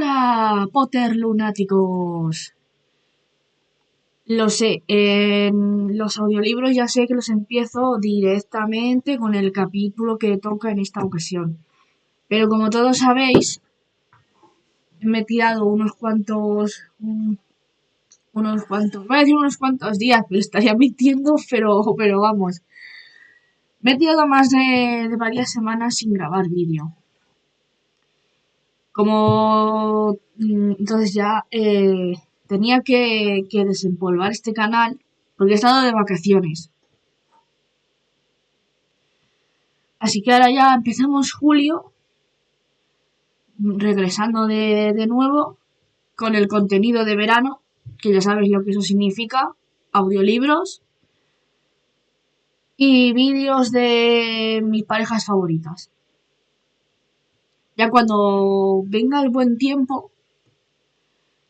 Hola, Potter lunáticos. Lo sé, en los audiolibros ya sé que los empiezo directamente con el capítulo que toca en esta ocasión. Pero como todos sabéis, me he tirado voy a decir unos cuantos días, pero estaría mintiendo, pero vamos. Me he tirado más de varias semanas sin grabar vídeo. Entonces ya tenía que desempolvar este canal porque he estado de vacaciones. Así que ahora ya empezamos julio, regresando de nuevo con el contenido de verano, que ya sabéis lo que eso significa, audiolibros y vídeos de mis parejas favoritas. Ya cuando venga el buen tiempo,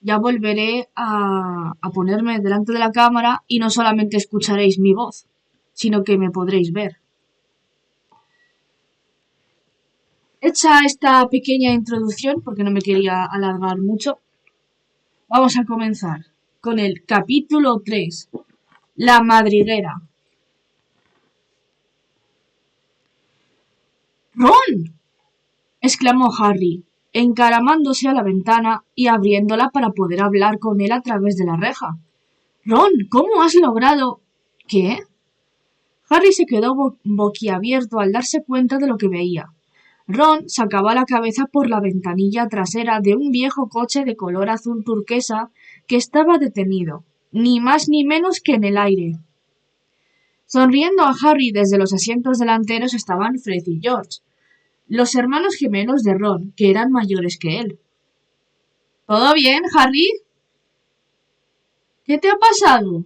ya volveré a ponerme delante de la cámara y no solamente escucharéis mi voz, sino que me podréis ver. Hecha esta pequeña introducción, porque no me quería alargar mucho, vamos a comenzar con el capítulo 3, La madriguera. ¡Ron! Exclamó Harry, encaramándose a la ventana y abriéndola para poder hablar con él a través de la reja. Ron, ¿cómo has logrado...? ¿Qué? Harry se quedó boquiabierto al darse cuenta de lo que veía. Ron sacaba la cabeza por la ventanilla trasera de un viejo coche de color azul turquesa que estaba detenido, ni más ni menos que en el aire. Sonriendo a Harry desde los asientos delanteros estaban Fred y George, los hermanos gemelos de Ron, que eran mayores que él. ¿Todo bien, Harry? ¿Qué te ha pasado?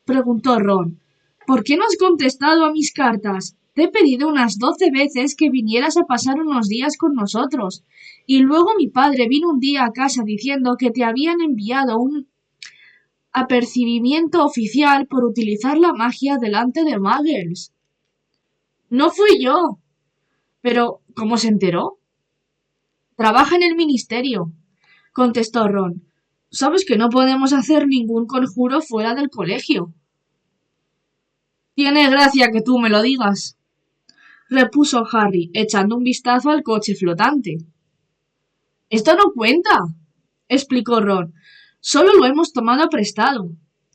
Preguntó Ron. ¿Por qué no has contestado a mis cartas? Te he pedido unas 12 veces que vinieras a pasar unos días con nosotros. Y luego mi padre vino un día a casa diciendo que te habían enviado un apercibimiento oficial por utilizar la magia delante de Muggles. No fui yo. Pero, ¿cómo se enteró? Trabaja en el ministerio, contestó Ron. Sabes que no podemos hacer ningún conjuro fuera del colegio. Tiene gracia que tú me lo digas, repuso Harry, echando un vistazo al coche flotante. Esto no cuenta, explicó Ron. Solo lo hemos tomado prestado.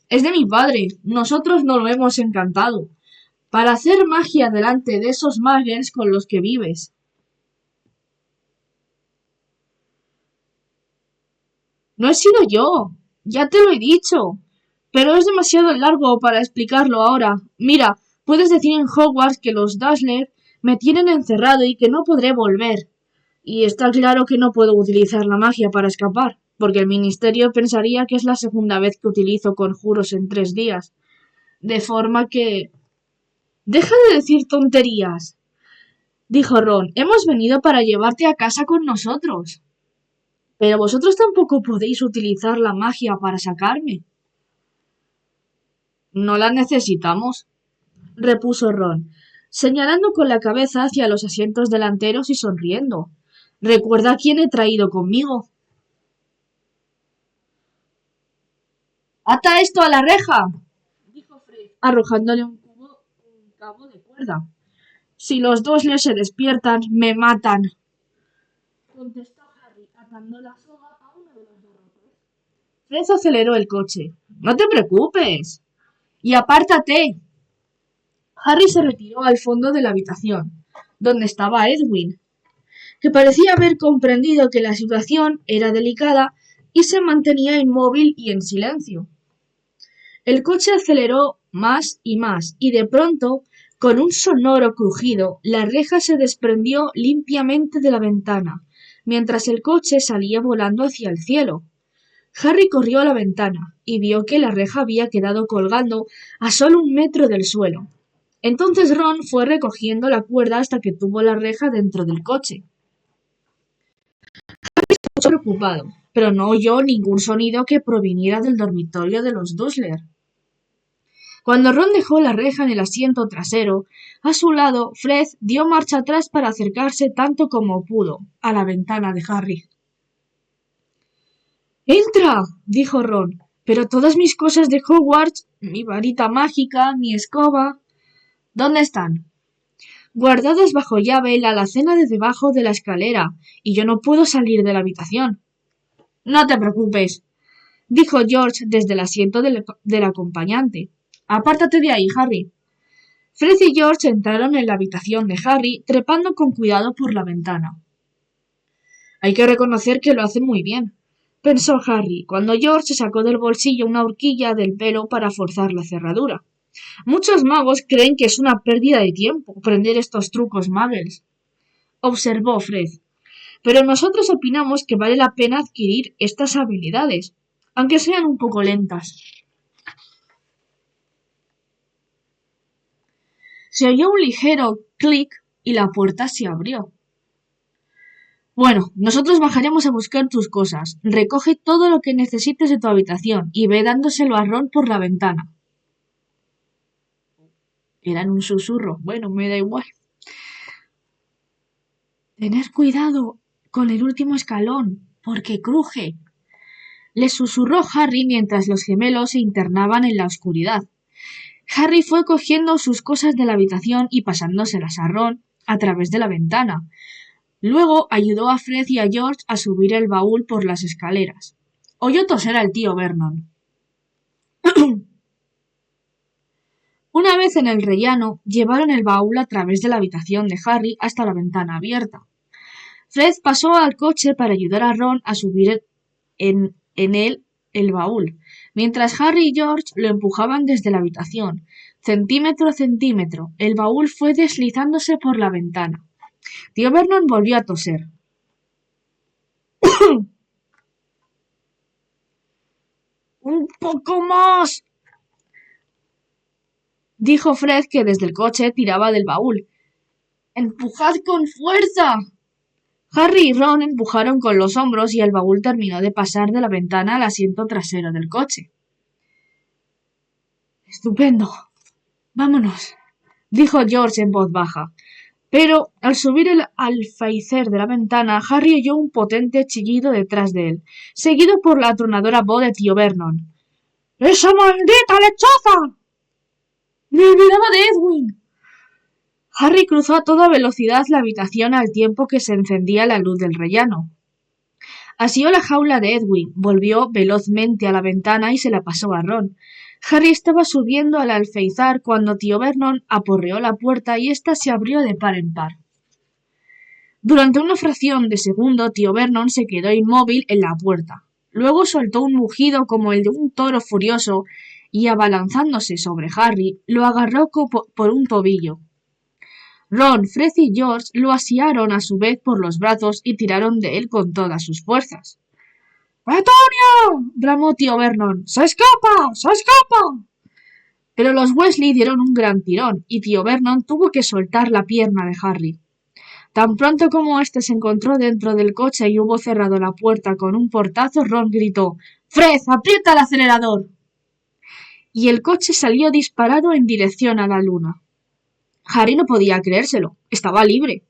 Es de mi padre. Nosotros no lo hemos encantado. Para hacer magia delante de esos muggles con los que vives. No he sido yo. Ya te lo he dicho. Pero es demasiado largo para explicarlo ahora. Mira, puedes decir en Hogwarts que los Dursley me tienen encerrado y que no podré volver. Y está claro que no puedo utilizar la magia para escapar, porque el ministerio pensaría que es la segunda vez que utilizo conjuros en 3 días. De forma que... Deja de decir tonterías, dijo Ron. Hemos venido para llevarte a casa con nosotros. Pero vosotros tampoco podéis utilizar la magia para sacarme. No la necesitamos, repuso Ron, señalando con la cabeza hacia los asientos delanteros y sonriendo. ¿Recuerda a quién he traído conmigo? ¡Ata esto a la reja!, dijo Fred, arrojándole un cabo de cuerda. Si los Dursley se despiertan, me matan, contestó Harry, atando la soga a uno de los barrotes. Fred aceleró el coche. No te preocupes. Y apártate. Harry se retiró al fondo de la habitación, donde estaba Edwin, que parecía haber comprendido que la situación era delicada y se mantenía inmóvil y en silencio. El coche aceleró más y de pronto, con un sonoro crujido, la reja se desprendió limpiamente de la ventana, mientras el coche salía volando hacia el cielo. Harry corrió a la ventana y vio que la reja había quedado colgando a solo 1 metro del suelo. Entonces Ron fue recogiendo la cuerda hasta que tuvo la reja dentro del coche. Estaba preocupado, pero no oyó ningún sonido que proviniera del dormitorio de los Dursley. Cuando Ron dejó la reja en el asiento trasero, a su lado, Fred dio marcha atrás para acercarse tanto como pudo a la ventana de Harry. ¡Entra! Dijo Ron. Pero todas mis cosas de Hogwarts, mi varita mágica, mi escoba... ¿Dónde están? Guardadas bajo llave en la alacena de debajo de la escalera, y yo no puedo salir de la habitación. No te preocupes, dijo George desde el asiento del acompañante. Apártate de ahí, Harry. Fred y George entraron en la habitación de Harry, trepando con cuidado por la ventana. Hay que reconocer que lo hacen muy bien, pensó Harry, cuando George sacó del bolsillo una horquilla del pelo para forzar la cerradura. Muchos magos creen que es una pérdida de tiempo aprender estos trucos muggles, observó Fred. Pero nosotros opinamos que vale la pena adquirir estas habilidades, aunque sean un poco lentas. Se oyó un ligero clic y la puerta se abrió. Bueno, nosotros bajaremos a buscar tus cosas. Recoge todo lo que necesites de tu habitación y ve dándoselo a Ron por la ventana. Era en un susurro. Bueno, me da igual. Tener cuidado con el último escalón, porque cruje. Le susurró Harry mientras los gemelos se internaban en la oscuridad. Harry fue cogiendo sus cosas de la habitación y pasándoselas a Ron a través de la ventana. Luego ayudó a Fred y a George a subir el baúl por las escaleras. Oyó toser al tío Vernon. Una vez en el rellano, llevaron el baúl a través de la habitación de Harry hasta la ventana abierta. Fred pasó al coche para ayudar a Ron a subir en él el baúl, mientras Harry y George lo empujaban desde la habitación. Centímetro a centímetro, el baúl fue deslizándose por la ventana. Tío Vernon volvió a toser. ¡Un poco más! Dijo Fred, que desde el coche tiraba del baúl. ¡Empujad con fuerza! Harry y Ron empujaron con los hombros y el baúl terminó de pasar de la ventana al asiento trasero del coche. Estupendo. Vámonos, dijo George en voz baja. Pero al subir el alféizar de la ventana, Harry oyó un potente chillido detrás de él, seguido por la atronadora voz de tío Vernon. ¡Esa maldita lechuza! ¡Me olvidaba de Edwin! Harry cruzó a toda velocidad la habitación al tiempo que se encendía la luz del rellano. Asió la jaula de Edwin, volvió velozmente a la ventana y se la pasó a Ron. Harry estaba subiendo al alféizar cuando tío Vernon aporreó la puerta y ésta se abrió de par en par. Durante una fracción de segundo, tío Vernon se quedó inmóvil en la puerta. Luego soltó un mugido como el de un toro furioso y, abalanzándose sobre Harry, lo agarró por un tobillo. Ron, Fred y George lo asiaron a su vez por los brazos y tiraron de él con todas sus fuerzas. ¡Petunia! Bramó tío Vernon. ¡Se escapa! ¡Se escapa! Pero los Weasley dieron un gran tirón y tío Vernon tuvo que soltar la pierna de Harry. Tan pronto como éste se encontró dentro del coche y hubo cerrado la puerta con un portazo, Ron gritó: ¡Fred, aprieta el acelerador! Y el coche salió disparado en dirección a la luna. Harry no podía creérselo. Estaba libre.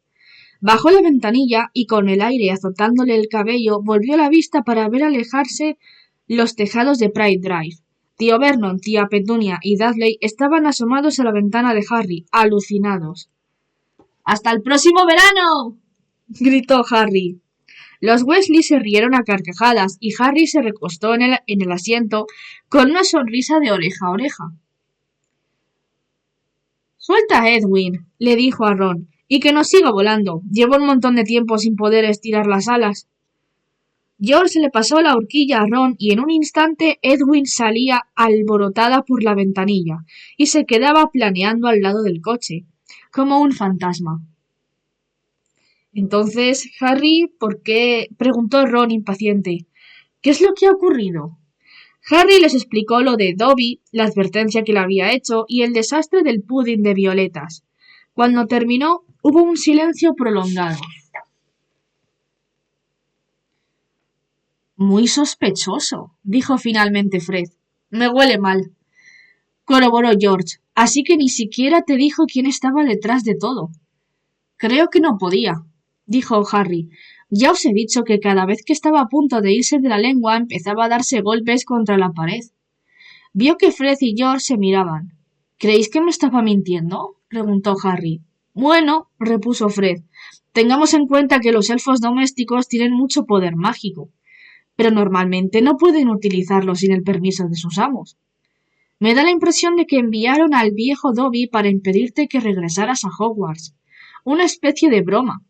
Bajó la ventanilla y, con el aire azotándole el cabello, volvió la vista para ver alejarse los tejados de Pride Drive. Tío Vernon, tía Petunia y Dudley estaban asomados a la ventana de Harry, alucinados. ¡Hasta el próximo verano! Gritó Harry. Los Weasley se rieron a carcajadas y Harry se recostó en el asiento con una sonrisa de oreja a oreja. Suelta a Edwin, le dijo a Ron, y que no siga volando. Llevo un montón de tiempo sin poder estirar las alas. George le pasó la horquilla a Ron y en un instante Edwin salía alborotada por la ventanilla y se quedaba planeando al lado del coche, como un fantasma. Entonces, Harry, ¿por qué? Preguntó Ron impaciente. ¿Qué es lo que ha ocurrido? Harry les explicó lo de Dobby, la advertencia que le había hecho y el desastre del pudding de violetas. Cuando terminó, hubo un silencio prolongado. Muy sospechoso, dijo finalmente Fred. Me huele mal. Corroboró George. Así que ni siquiera te dijo quién estaba detrás de todo. Creo que no podía, dijo Harry. Ya os he dicho que cada vez que estaba a punto de irse de la lengua empezaba a darse golpes contra la pared. Vio que Fred y George se miraban. ¿Creéis que me estaba mintiendo? Preguntó Harry. Bueno, repuso Fred, tengamos en cuenta que los elfos domésticos tienen mucho poder mágico, pero normalmente no pueden utilizarlo sin el permiso de sus amos. Me da la impresión de que enviaron al viejo Dobby para impedirte que regresaras a Hogwarts. Una especie de broma.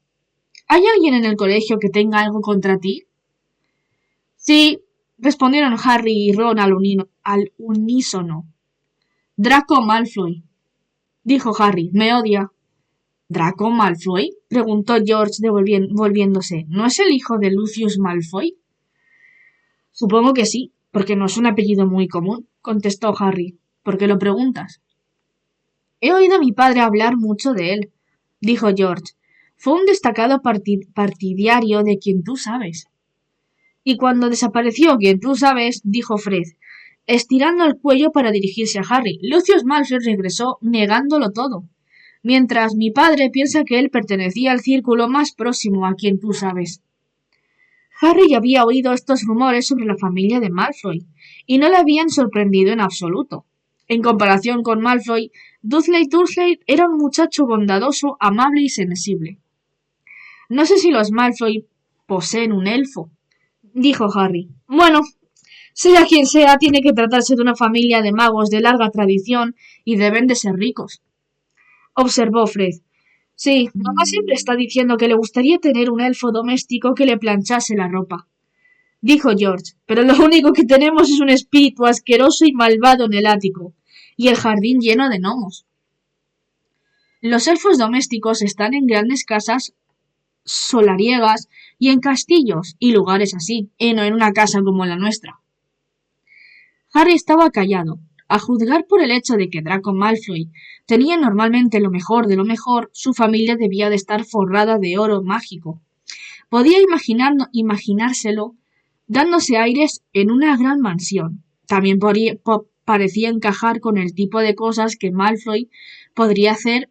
¿Hay alguien en el colegio que tenga algo contra ti? Sí, respondieron Harry y Ron al unísono. Draco Malfoy, dijo Harry, me odia. ¿Draco Malfoy? Preguntó George volviéndose. ¿No es el hijo de Lucius Malfoy? Supongo que sí, porque no es un apellido muy común, contestó Harry. ¿Por qué lo preguntas? He oído a mi padre hablar mucho de él, dijo George. Fue un destacado partidario de quien tú sabes. Y cuando desapareció quien tú sabes, dijo Fred, estirando el cuello para dirigirse a Harry, Lucius Malfoy regresó negándolo todo, mientras mi padre piensa que él pertenecía al círculo más próximo a quien tú sabes. Harry ya había oído estos rumores sobre la familia de Malfoy, y no le habían sorprendido en absoluto. En comparación con Malfoy, Dudley Dursley era un muchacho bondadoso, amable y sensible. No sé si los Malfoy poseen un elfo, dijo Harry. Bueno, sea quien sea, tiene que tratarse de una familia de magos de larga tradición y deben de ser ricos, observó Fred. Sí, mamá siempre está diciendo que le gustaría tener un elfo doméstico que le planchase la ropa, dijo George, pero lo único que tenemos es un espíritu asqueroso y malvado en el ático, y el jardín lleno de gnomos. Los elfos domésticos están en grandes casas solariegas y en castillos y lugares así, y no en una casa como la nuestra. Harry estaba callado. A juzgar por el hecho de que Draco Malfoy tenía normalmente lo mejor de lo mejor, su familia debía de estar forrada de oro mágico. Podía imaginárselo dándose aires en una gran mansión. También parecía encajar con el tipo de cosas que Malfoy podría hacer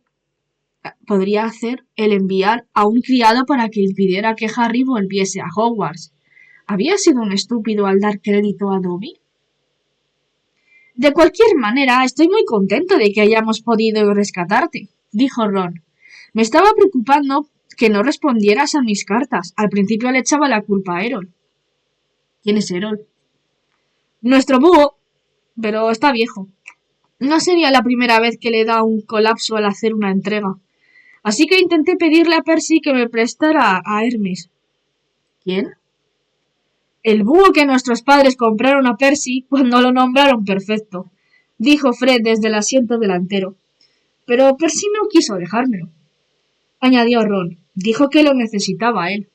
el enviar a un criado para que impidiera que Harry volviese a Hogwarts. ¿Había sido un estúpido al dar crédito a Dobby? De cualquier manera, estoy muy contento de que hayamos podido rescatarte, dijo Ron. Me estaba preocupando que no respondieras a mis cartas. Al principio le echaba la culpa a Errol. ¿Quién es Errol? Nuestro búho, pero está viejo. No sería la primera vez que le da un colapso al hacer una entrega. Así que intenté pedirle a Percy que me prestara a Hermes. ¿Quién? El búho que nuestros padres compraron a Percy cuando lo nombraron perfecto, dijo Fred desde el asiento delantero. Pero Percy no quiso dejármelo, añadió Ron. Dijo que lo necesitaba él.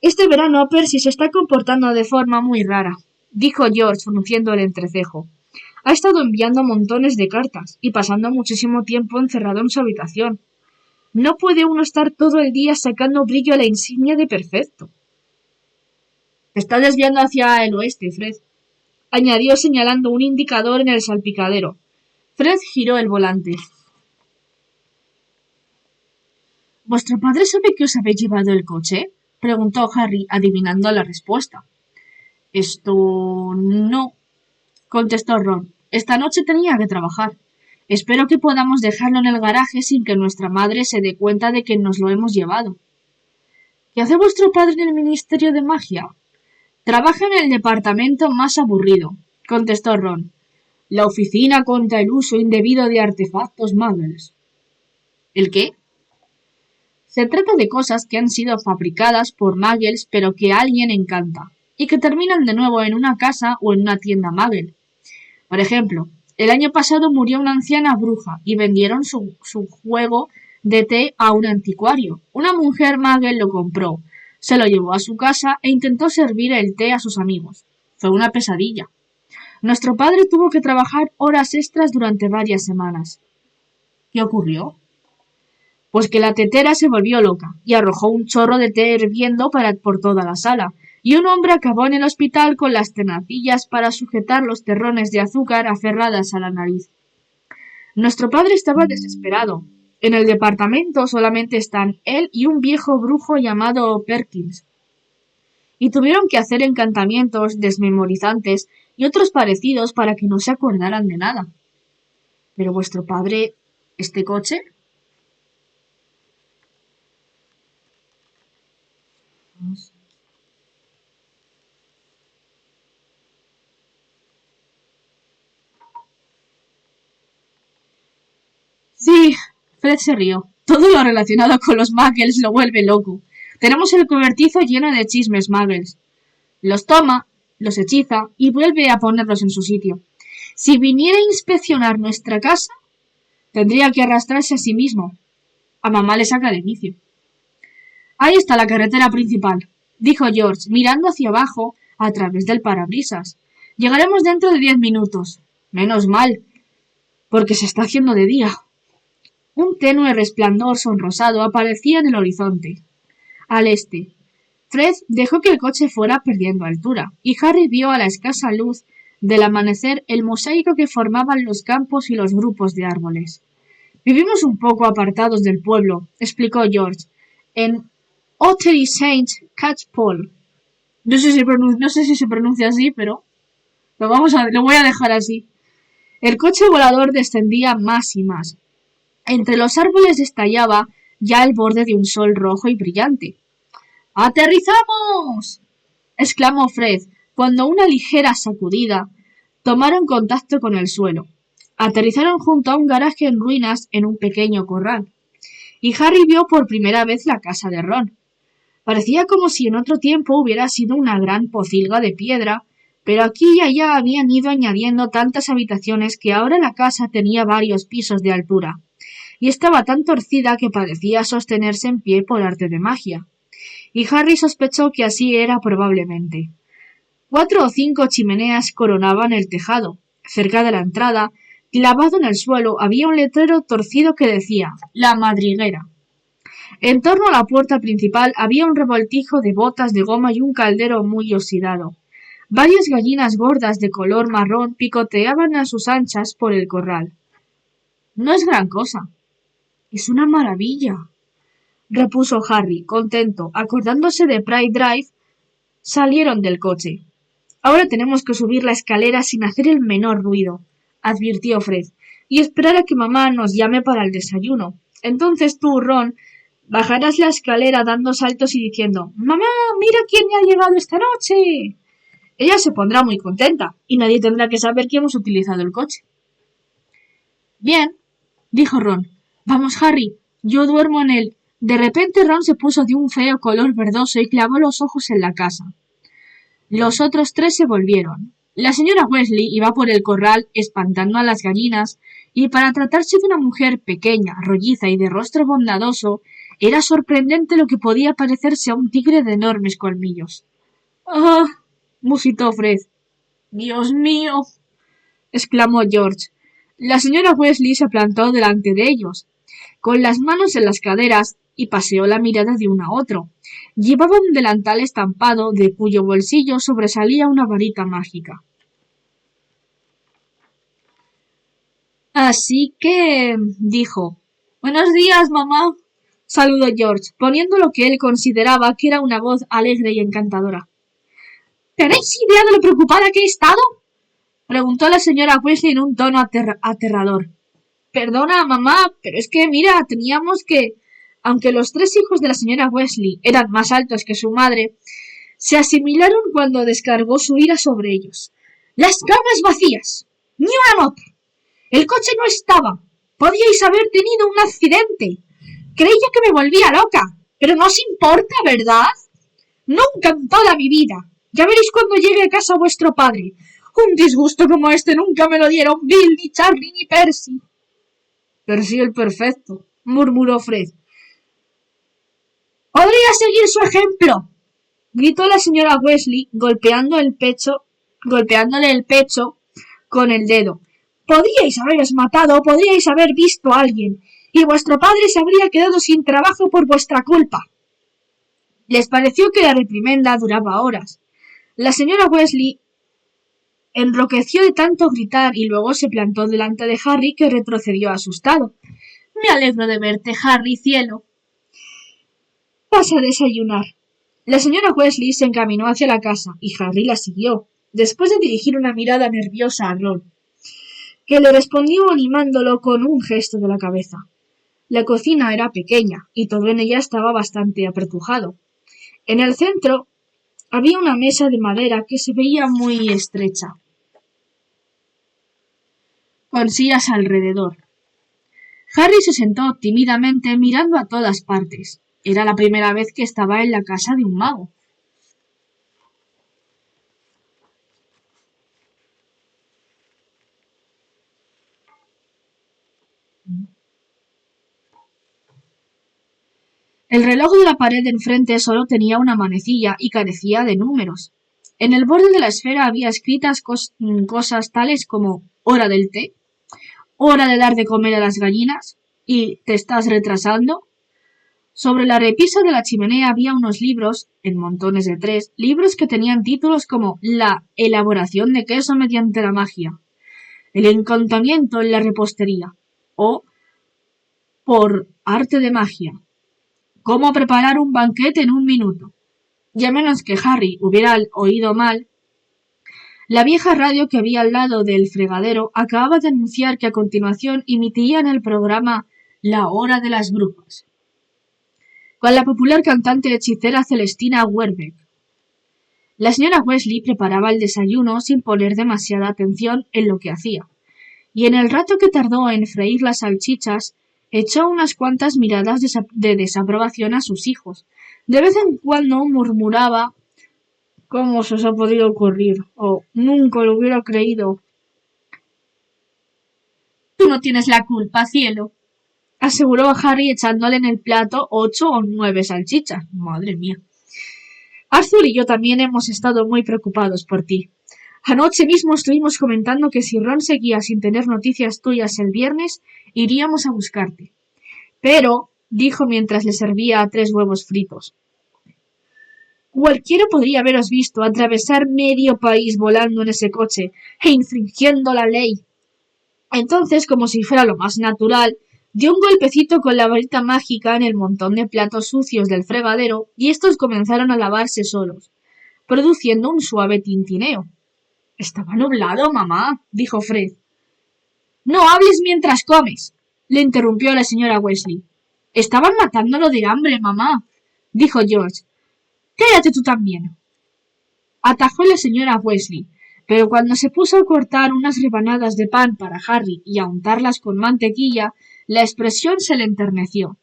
Este verano Percy se está comportando de forma muy rara, dijo George frunciendo el entrecejo. Ha estado enviando montones de cartas y pasando muchísimo tiempo encerrado en su habitación. No puede uno estar todo el día sacando brillo a la insignia de perfecto. Te estás desviando hacia el oeste, Fred, añadió señalando un indicador en el salpicadero. Fred giró el volante. ¿Vuestro padre sabe que os habéis llevado el coche? Preguntó Harry, adivinando la respuesta. Esto no, contestó Ron. Esta noche tenía que trabajar. Espero que podamos dejarlo en el garaje sin que nuestra madre se dé cuenta de que nos lo hemos llevado. ¿Qué hace vuestro padre en el Ministerio de Magia? Trabaja en el departamento más aburrido, contestó Ron. La oficina contra el uso indebido de artefactos muggles. ¿El qué? Se trata de cosas que han sido fabricadas por muggles pero que alguien encanta, y que terminan de nuevo en una casa o en una tienda muggle. Por ejemplo, el año pasado murió una anciana bruja y vendieron su juego de té a un anticuario. Una mujer muggle lo compró, se lo llevó a su casa e intentó servir el té a sus amigos. Fue una pesadilla. Nuestro padre tuvo que trabajar horas extras durante varias semanas. ¿Qué ocurrió? Pues que la tetera se volvió loca y arrojó un chorro de té hirviendo por toda la sala, y un hombre acabó en el hospital con las tenacillas para sujetar los terrones de azúcar aferradas a la nariz. Nuestro padre estaba desesperado. En el departamento solamente están él y un viejo brujo llamado Perkins, y tuvieron que hacer encantamientos desmemorizantes y otros parecidos para que no se acordaran de nada. Pero vuestro padre, ¿este coche? Sí, Fred se rió. Todo lo relacionado con los muggles lo vuelve loco. Tenemos el cobertizo lleno de chismes muggles. Los toma, los hechiza y vuelve a ponerlos en su sitio. Si viniera a inspeccionar nuestra casa, tendría que arrastrarse a sí mismo. A mamá le saca de vicio. Ahí está la carretera principal, dijo George, mirando hacia abajo a través del parabrisas. Llegaremos dentro de 10 minutos. Menos mal, porque se está haciendo de día. Un tenue resplandor sonrosado aparecía en el horizonte. Al este. Fred dejó que el coche fuera perdiendo altura, y Harry vio a la escasa luz del amanecer el mosaico que formaban los campos y los grupos de árboles. Vivimos un poco apartados del pueblo, explicó George, en Ottery Saint Catchpole. No sé si se pronuncia así, pero lo voy a dejar así. El coche volador descendía más y más. Entre los árboles estallaba ya el borde de un sol rojo y brillante. ¡Aterrizamos! Exclamó Fred, cuando una ligera sacudida tomaron contacto con el suelo. Aterrizaron junto a un garaje en ruinas en un pequeño corral, y Harry vio por primera vez la casa de Ron. Parecía como si en otro tiempo hubiera sido una gran pocilga de piedra, pero aquí y allá habían ido añadiendo tantas habitaciones que ahora la casa tenía varios pisos de altura, y estaba tan torcida que parecía sostenerse en pie por arte de magia. Y Harry sospechó que así era probablemente. 4 o 5 chimeneas coronaban el tejado. Cerca de la entrada, clavado en el suelo, había un letrero torcido que decía «La madriguera». En torno a la puerta principal había un revoltijo de botas de goma y un caldero muy oxidado. Varias gallinas gordas de color marrón picoteaban a sus anchas por el corral. No es gran cosa. Es una maravilla, repuso Harry, contento, acordándose de Pride Drive. Salieron del coche. Ahora tenemos que subir la escalera sin hacer el menor ruido, advirtió Fred, y esperar a que mamá nos llame para el desayuno. Entonces tú, Ron, bajarás la escalera dando saltos y diciendo «¡Mamá, mira quién ha llegado esta noche!». Ella se pondrá muy contenta, y nadie tendrá que saber que hemos utilizado el coche. Bien, dijo Ron. Vamos, Harry, yo duermo en él. De repente Ron se puso de un feo color verdoso y clavó los ojos en la casa. Los otros 3 se volvieron. La señora Weasley iba por el corral espantando a las gallinas, y para tratarse de una mujer pequeña, rolliza y de rostro bondadoso, era sorprendente lo que podía parecerse a un tigre de enormes colmillos. «¡Ah!», musitó Fred. «¡Dios mío!», exclamó George. La señora Weasley se plantó delante de ellos, con las manos en las caderas, y paseó la mirada de uno a otro. Llevaba un delantal estampado de cuyo bolsillo sobresalía una varita mágica. Así que, dijo. «Buenos días, mamá», saludó George, poniendo lo que él consideraba que era una voz alegre y encantadora. ¿Tenéis idea de lo preocupada que he estado?, preguntó la señora Weasley en un tono aterrador. Perdona, mamá, pero es que, mira, teníamos que... Aunque los 3 hijos de la señora Weasley eran más altos que su madre, se asimilaron cuando descargó su ira sobre ellos. ¡Las camas vacías! ¡Ni una nota! El coche no estaba. Podíais haber tenido un accidente. Creía que me volvía loca, pero no os importa, ¿verdad? Nunca en toda mi vida. Ya veréis cuando llegue a casa vuestro padre. Un disgusto como este nunca me lo dieron Bill, ni Charlie, ni Percy. Percy el perfecto, murmuró Fred. «¡Podría seguir su ejemplo!», gritó la señora Weasley, golpeándole el pecho con el dedo. «Podríais haberos matado, podríais haber visto a alguien, y vuestro padre se habría quedado sin trabajo por vuestra culpa». Les pareció que la reprimenda duraba horas. La señora Weasley enroqueció de tanto gritar y luego se plantó delante de Harry, que retrocedió asustado. Me alegro de verte, Harry, cielo. Pasa a desayunar. La señora Weasley se encaminó hacia la casa y Harry la siguió, después de dirigir una mirada nerviosa a Ron, que le respondió animándolo con un gesto de la cabeza. La cocina era pequeña y todo en ella estaba bastante apretujado. En el centro había una mesa de madera que se veía muy estrecha, con sillas alrededor. Harry se sentó tímidamente mirando a todas partes. Era la primera vez que estaba en la casa de un mago. El reloj de la pared de enfrente solo tenía una manecilla y carecía de números. En el borde de la esfera había escritas cosas tales como hora del té, hora de dar de comer a las gallinas y ¿te estás retrasando? Sobre la repisa de la chimenea había unos libros, en montones de 3, libros que tenían títulos como La elaboración de queso mediante la magia, El encantamiento en la repostería o Por arte de magia, Cómo preparar un banquete en un minuto. Y a menos que Harry hubiera oído mal, la vieja radio que había al lado del fregadero acababa de anunciar que a continuación emitirían el programa La hora de las brujas, con la popular cantante hechicera Celestina Werbeck. La señora Weasley preparaba el desayuno sin poner demasiada atención en lo que hacía, y en el rato que tardó en freír las salchichas, echó unas cuantas miradas de desaprobación a sus hijos. De vez en cuando murmuraba «¿Cómo se os ha podido ocurrir?» o «Nunca lo hubiera creído». «Tú no tienes la culpa, cielo», aseguró a Harry echándole en el plato 8 o 9 salchichas. Madre mía. Arthur y yo también hemos estado muy preocupados por ti. Anoche mismo estuvimos comentando que si Ron seguía sin tener noticias tuyas el viernes, iríamos a buscarte. Pero, dijo mientras le servía 3 huevos fritos, cualquiera podría haberos visto atravesar medio país volando en ese coche e infringiendo la ley. Entonces, como si fuera lo más natural, dio un golpecito con la varita mágica en el montón de platos sucios del fregadero y estos comenzaron a lavarse solos, produciendo un suave tintineo. «Estaba nublado, mamá», dijo Fred. «No hables mientras comes», le interrumpió la señora Weasley. «Estaban matándolo de hambre, mamá», dijo George. «Cállate tú también», atajó la señora Weasley, pero cuando se puso a cortar unas rebanadas de pan para Harry y a untarlas con mantequilla, la expresión se le enterneció.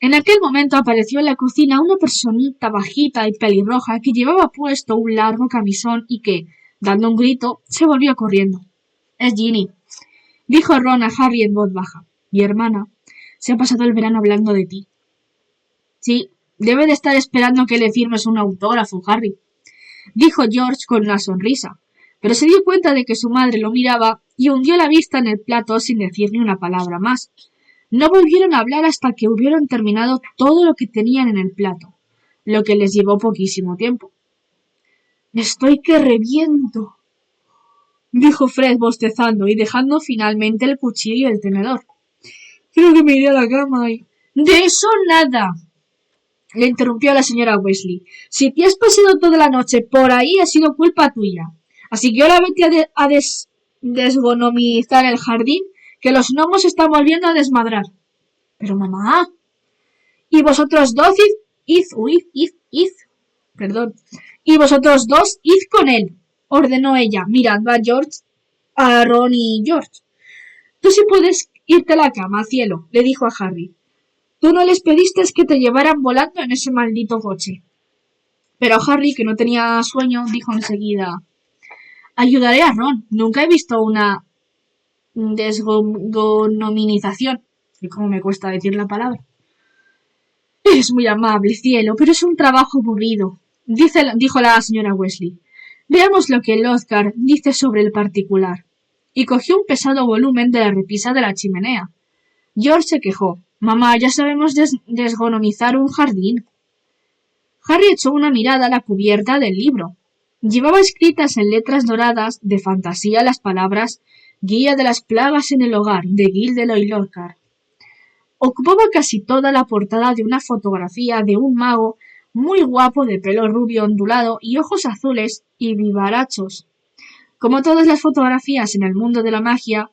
En aquel momento apareció en la cocina una personita bajita y pelirroja que llevaba puesto un largo camisón y que, dando un grito, se volvió corriendo. «Es Ginny», dijo Ron a Harry en voz baja. «Mi hermana se ha pasado el verano hablando de ti». «Sí, debe de estar esperando que le firmes un autógrafo, Harry», dijo George con una sonrisa, pero se dio cuenta de que su madre lo miraba y hundió la vista en el plato sin decir ni una palabra más. No volvieron a hablar hasta que hubieron terminado todo lo que tenían en el plato, lo que les llevó poquísimo tiempo. «Estoy que reviento», dijo Fred bostezando y dejando finalmente el cuchillo y el tenedor. «Creo que me iré a la cama y...» «De eso nada», le interrumpió la señora Weasley. «Si te has pasado toda la noche por ahí ha sido culpa tuya. Así que ahora vete a desgonomizar el jardín, que los gnomos están volviendo a desmadrar». «Pero mamá...» «Y vosotros dos Y vosotros dos id con él», ordenó ella, mirando a George, a Ron y George. «Tú sí puedes irte a la cama, cielo», le dijo a Harry. «Tú no les pediste que te llevaran volando en ese maldito coche». Pero Harry, que no tenía sueño, dijo enseguida: «Ayudaré a Ron. Nunca he visto una desgonomización». ¿Y cómo me cuesta decir la palabra? «Es muy amable, cielo, pero es un trabajo aburrido», dijo la señora Weasley. «Veamos lo que Lothgar dice sobre el particular». Y cogió un pesado volumen de la repisa de la chimenea. George se quejó: «Mamá, ya sabemos desgonomizar un jardín». Harry echó una mirada a la cubierta del libro. Llevaba escritas en letras doradas de fantasía las palabras «Guía de las plagas en el hogar» de Gilderoy Lockhart. ocupaba casi toda la portada de una fotografía de un mago muy guapo de pelo rubio ondulado y ojos azules y vivarachos. Como todas las fotografías en el mundo de la magia,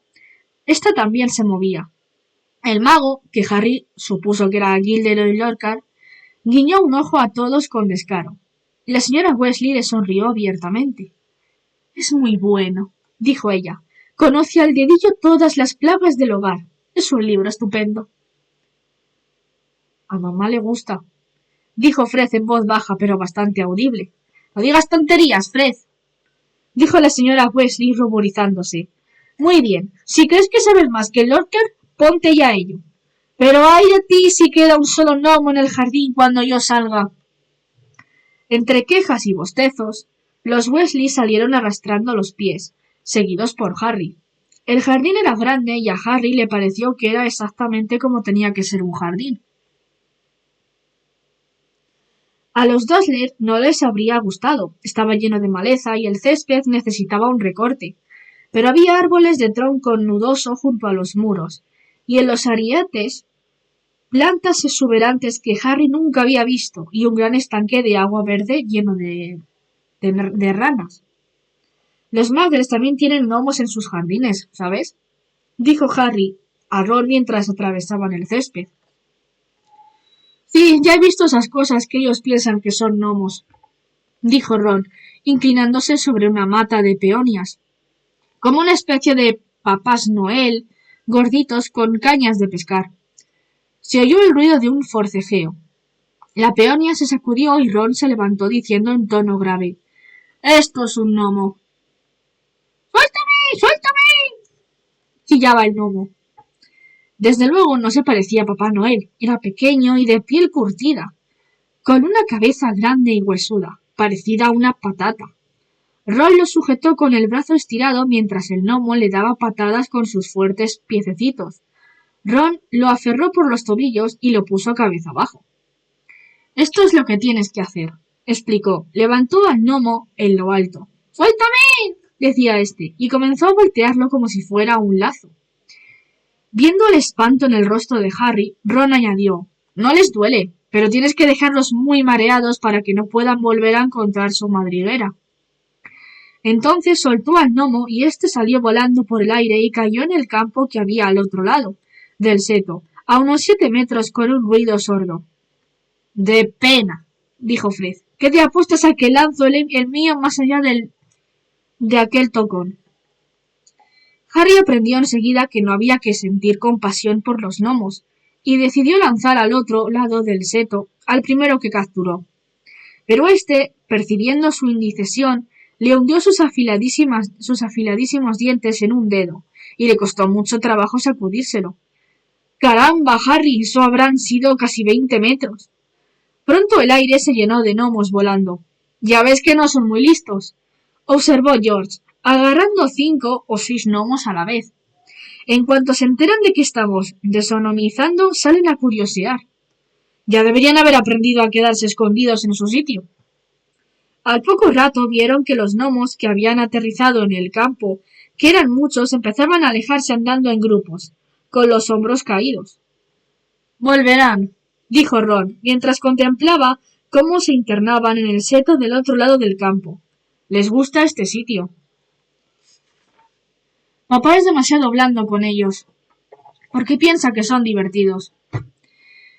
esta también se movía. El mago, que Harry supuso que era Gilderoy Lockhart, guiñó un ojo a todos con descaro. La señora Weasley le sonrió abiertamente. «Es muy bueno», dijo ella. «Conoce al dedillo todas las plagas del hogar. Es un libro estupendo». «A mamá le gusta», dijo Fred en voz baja pero bastante audible. «No digas tonterías, Fred», dijo la señora Weasley ruborizándose. «Muy bien, si crees que sabes más que Lockhart, ponte ya a ello. Pero ay de ti si queda un solo gnomo en el jardín cuando yo salga». Entre quejas y bostezos, los Weasley salieron arrastrando los pies, seguidos por Harry. El jardín era grande y a Harry le pareció que era exactamente como tenía que ser un jardín. A los Dudley no les habría gustado, estaba lleno de maleza y el césped necesitaba un recorte, pero había árboles de tronco nudoso junto a los muros, y en los arietes plantas exuberantes que Harry nunca había visto y un gran estanque de agua verde lleno de ranas. Los Muggles también tienen gnomos en sus jardines, ¿sabes?, dijo Harry a Ron mientras atravesaban el césped. Sí, ya he visto esas cosas que ellos piensan que son gnomos, dijo Ron, inclinándose sobre una mata de peonias, como una especie de papás Noel gorditos con cañas de pescar. Se oyó el ruido de un forcejeo. La peonia se sacudió y Ron se levantó diciendo en tono grave: «Esto es un gnomo». «¡Suéltame! ¡Suéltame!», chillaba el gnomo. Desde luego no se parecía a Papá Noel, era pequeño y de piel curtida, con una cabeza grande y huesuda, parecida a una patata. Ron lo sujetó con el brazo estirado mientras el gnomo le daba patadas con sus fuertes piececitos. Ron lo aferró por los tobillos y lo puso cabeza abajo. «Esto es lo que tienes que hacer», explicó. Levantó al gnomo en lo alto. «¡Suéltame!», decía éste, y comenzó a voltearlo como si fuera un lazo. Viendo el espanto en el rostro de Harry, Ron añadió: «No les duele, pero tienes que dejarlos muy mareados para que no puedan volver a encontrar su madriguera». Entonces soltó al gnomo y éste salió volando por el aire y cayó en el campo que había al otro lado del seto, a unos 7 metros con un ruido sordo. «De pena», dijo Fred, «que te apuestas a que lanzo el mío más allá de aquel tocón». Harry aprendió enseguida que no había que sentir compasión por los gnomos, y decidió lanzar al otro lado del seto al primero que capturó. Pero éste, percibiendo su indecisión, le hundió sus afiladísimos dientes en un dedo, y le costó mucho trabajo sacudírselo. «¡Caramba, Harry! Eso habrán sido casi 20 metros. Pronto el aire se llenó de gnomos volando. «Ya ves que no son muy listos», observó George, agarrando 5 o 6 gnomos a la vez. «En cuanto se enteran de que estamos desonomizando, salen a curiosear. Ya deberían haber aprendido a quedarse escondidos en su sitio». Al poco rato vieron que los gnomos que habían aterrizado en el campo, que eran muchos, empezaban a alejarse andando en grupos, con los hombros caídos. «Volverán», dijo Ron, mientras contemplaba cómo se internaban en el seto del otro lado del campo. «Les gusta este sitio». «Papá es demasiado blando con ellos, porque piensa que son divertidos».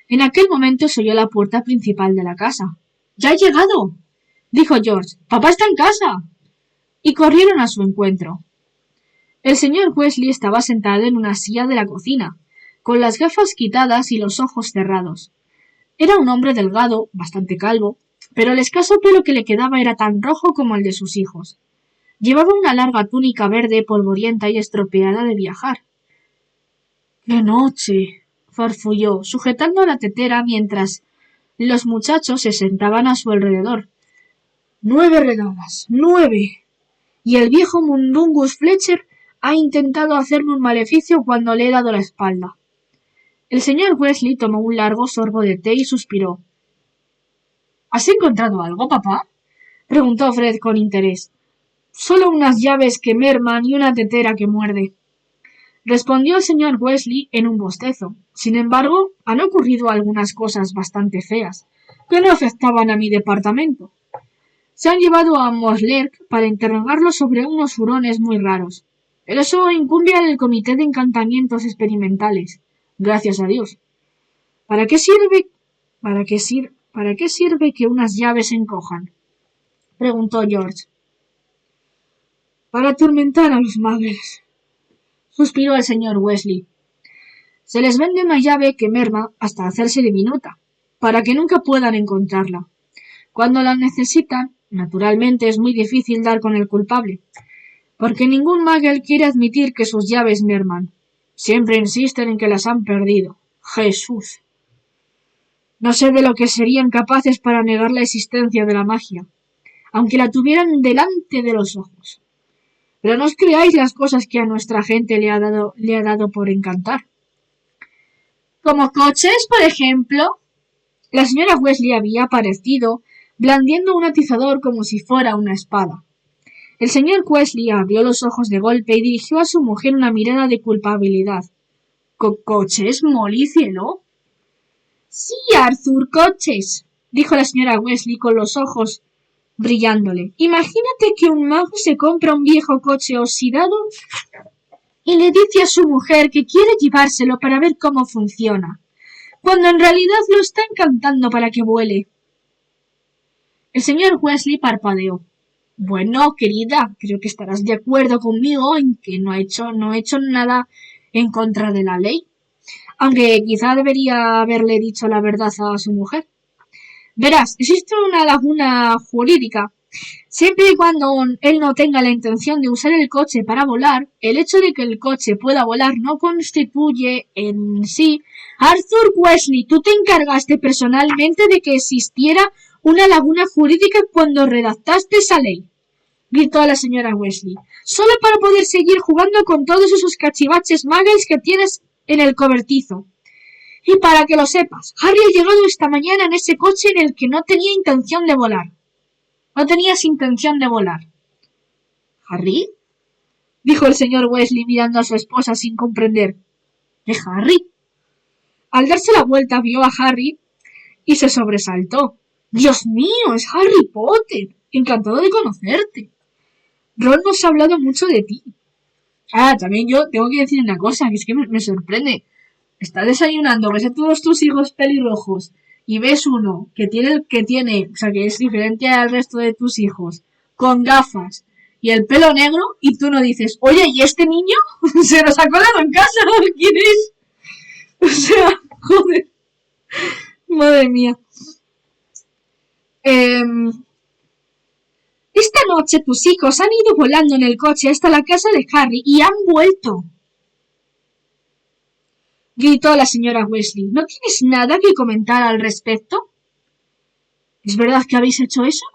En aquel momento se oyó la puerta principal de la casa. «¡Ya ha llegado!», dijo George. «¡Papá está en casa!». Y corrieron a su encuentro. El señor Weasley estaba sentado en una silla de la cocina, con las gafas quitadas y los ojos cerrados. Era un hombre delgado, bastante calvo, pero el escaso pelo que le quedaba era tan rojo como el de sus hijos. Llevaba una larga túnica verde polvorienta y estropeada de viajar. «¡Qué noche!», farfulló, sujetando la tetera mientras los muchachos se sentaban a su alrededor. «9 redadas, 9. Y el viejo Mundungus Fletcher ha intentado hacerme un maleficio cuando le he dado la espalda». El señor Weasley tomó un largo sorbo de té y suspiró. «¿Has encontrado algo, papá?», preguntó Fred con interés. «Solo unas llaves que merman y una tetera que muerde», respondió el señor Weasley en un bostezo. Sin embargo, han ocurrido algunas cosas bastante feas, que no afectaban a mi departamento. Se han llevado a Moslerk para interrogarlo sobre unos hurones muy raros. Pero eso incumbe al Comité de Encantamientos Experimentales. Gracias a Dios. ¿Para qué sirve? ¿Para qué sirve que unas llaves se encojan? Preguntó George. Para atormentar a los muggles, suspiró el señor Weasley. Se les vende una llave que merma hasta hacerse diminuta, para que nunca puedan encontrarla. Cuando la necesitan, naturalmente es muy difícil dar con el culpable, porque ningún muggle quiere admitir que sus llaves merman. Siempre insisten en que las han perdido. Jesús. No sé de lo que serían capaces para negar la existencia de la magia, aunque la tuvieran delante de los ojos. Pero no os creáis las cosas que a nuestra gente le ha dado por encantar. Como coches, por ejemplo. La señora Weasley había aparecido, blandiendo un atizador como si fuera una espada. El señor Weasley abrió los ojos de golpe y dirigió a su mujer una mirada de culpabilidad. ¿Coches, Molly, cielo? Sí, Arthur, coches, dijo la señora Weasley con los ojos brillándole. Imagínate que un mago se compra un viejo coche oxidado y le dice a su mujer que quiere llevárselo para ver cómo funciona, cuando en realidad lo está encantando para que vuele. El señor Weasley parpadeó. Bueno, querida, creo que estarás de acuerdo conmigo en que no he hecho nada en contra de la ley, aunque quizá debería haberle dicho la verdad a su mujer. Verás, existe una laguna jurídica. Siempre y cuando él no tenga la intención de usar el coche para volar, el hecho de que el coche pueda volar no constituye en sí. Arthur Weasley, tú te encargaste personalmente de que existiera una laguna jurídica cuando redactaste esa ley, gritó a la señora Weasley, solo para poder seguir jugando con todos esos cachivaches muggles que tienes en el cobertizo. Y para que lo sepas, Harry ha llegado esta mañana en ese coche en el que no tenía intención de volar. No tenías intención de volar. ¿Harry? Dijo el señor Weasley mirando a su esposa sin comprender. ¿Es Harry? Al darse la vuelta vio a Harry y se sobresaltó. ¡Dios mío! ¡Es Harry Potter! Encantado de conocerte. Ron nos ha hablado mucho de ti. También yo tengo que decir una cosa, que es que me sorprende. Estás desayunando, ves a todos tus hijos pelirrojos y ves uno que tiene, o sea, que es diferente al resto de tus hijos, con gafas y el pelo negro, y tú no dices, oye, ¿y este niño? Se nos ha colado en casa, ¿quién es? O sea, joder, madre mía. Esta noche tus hijos han ido volando en el coche hasta la casa de Harry y han vuelto, gritó la señora Weasley. ¿No tienes nada que comentar al respecto? ¿Es verdad que habéis hecho eso?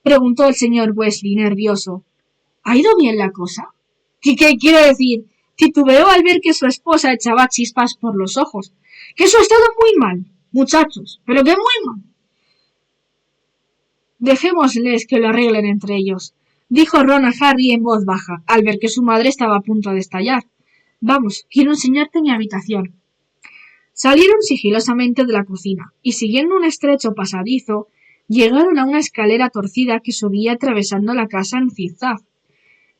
Preguntó el señor Weasley, nervioso. ¿Ha ido bien la cosa? ¿Qué quiero decir? Titubeó al ver que su esposa echaba chispas por los ojos. Que eso ha estado muy mal, muchachos, pero que muy mal. Dejémosles que lo arreglen entre ellos, dijo Ron a Harry en voz baja, al ver que su madre estaba a punto de estallar. Vamos, quiero enseñarte mi habitación. Salieron sigilosamente de la cocina y, siguiendo un estrecho pasadizo, llegaron a una escalera torcida que subía atravesando la casa en zigzag.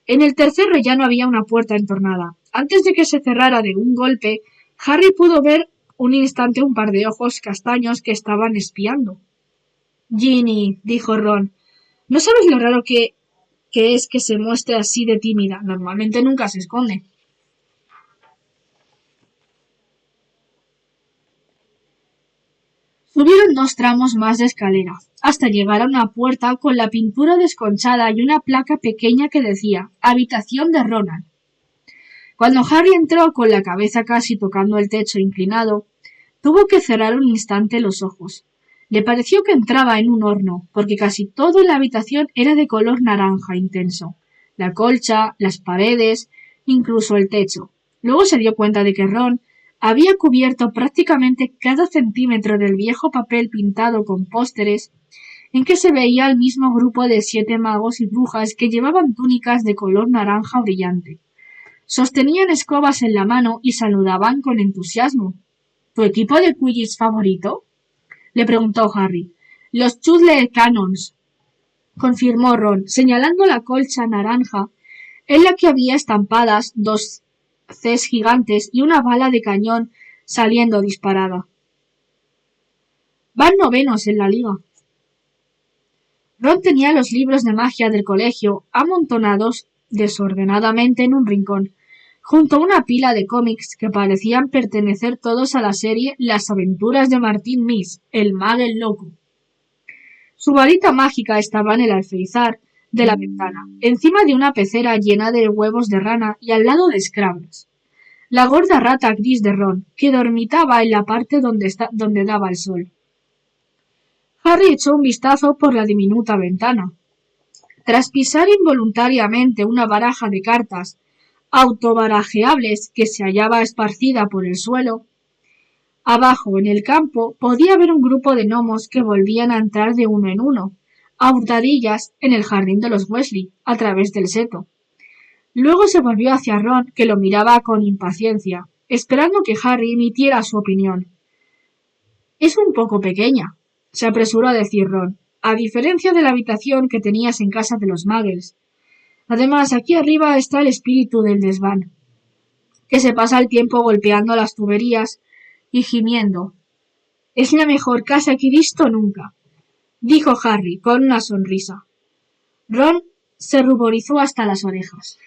En el tercer rellano había una puerta entornada. Antes de que se cerrara de un golpe, Harry pudo ver un instante un par de ojos castaños que estaban espiando. Ginny, dijo Ron, ¿no sabes lo raro que es que se muestre así de tímida? Normalmente nunca se esconde. Subieron 2 tramos más de escalera, hasta llegar a una puerta con la pintura desconchada y una placa pequeña que decía «Habitación de Ronald». Cuando Harry entró con la cabeza casi tocando el techo inclinado, tuvo que cerrar un instante los ojos. Le pareció que entraba en un horno, porque casi todo en la habitación era de color naranja intenso. La colcha, las paredes, incluso el techo. Luego se dio cuenta de que Ron había cubierto prácticamente cada centímetro del viejo papel pintado con pósteres en que se veía el mismo grupo de 7 magos y brujas que llevaban túnicas de color naranja brillante. Sostenían escobas en la mano y saludaban con entusiasmo. ¿Tu equipo de Quidditch favorito? Le preguntó Harry. Los Chudley Cannons, confirmó Ron, señalando la colcha naranja en la que había estampadas dos Cs gigantes y una bala de cañón saliendo disparada. Van novenos en la liga. Ron tenía los libros de magia del colegio amontonados desordenadamente en un rincón, junto a una pila de cómics que parecían pertenecer todos a la serie Las aventuras de Martín Miss, el Muggle loco. Su varita mágica estaba en el alféizar de la ventana, encima de una pecera llena de huevos de rana y al lado de Scrabbers, la gorda rata gris de Ron, que dormitaba en la parte donde daba el sol. Harry echó un vistazo por la diminuta ventana. Tras pisar involuntariamente una baraja de cartas autobarajeables que se hallaba esparcida por el suelo, abajo en el campo podía ver un grupo de gnomos que volvían a entrar de uno en uno, a hurtadillas en el jardín de los Weasley, a través del seto. Luego se volvió hacia Ron, que lo miraba con impaciencia, esperando que Harry emitiera su opinión. Es un poco pequeña, se apresuró a decir Ron, a diferencia de la habitación que tenías en casa de los Muggles. Además, aquí arriba está el espíritu del desván, que se pasa el tiempo golpeando las tuberías y gimiendo. Es la mejor casa que he visto nunca, dijo Harry con una sonrisa. Ron se ruborizó hasta las orejas.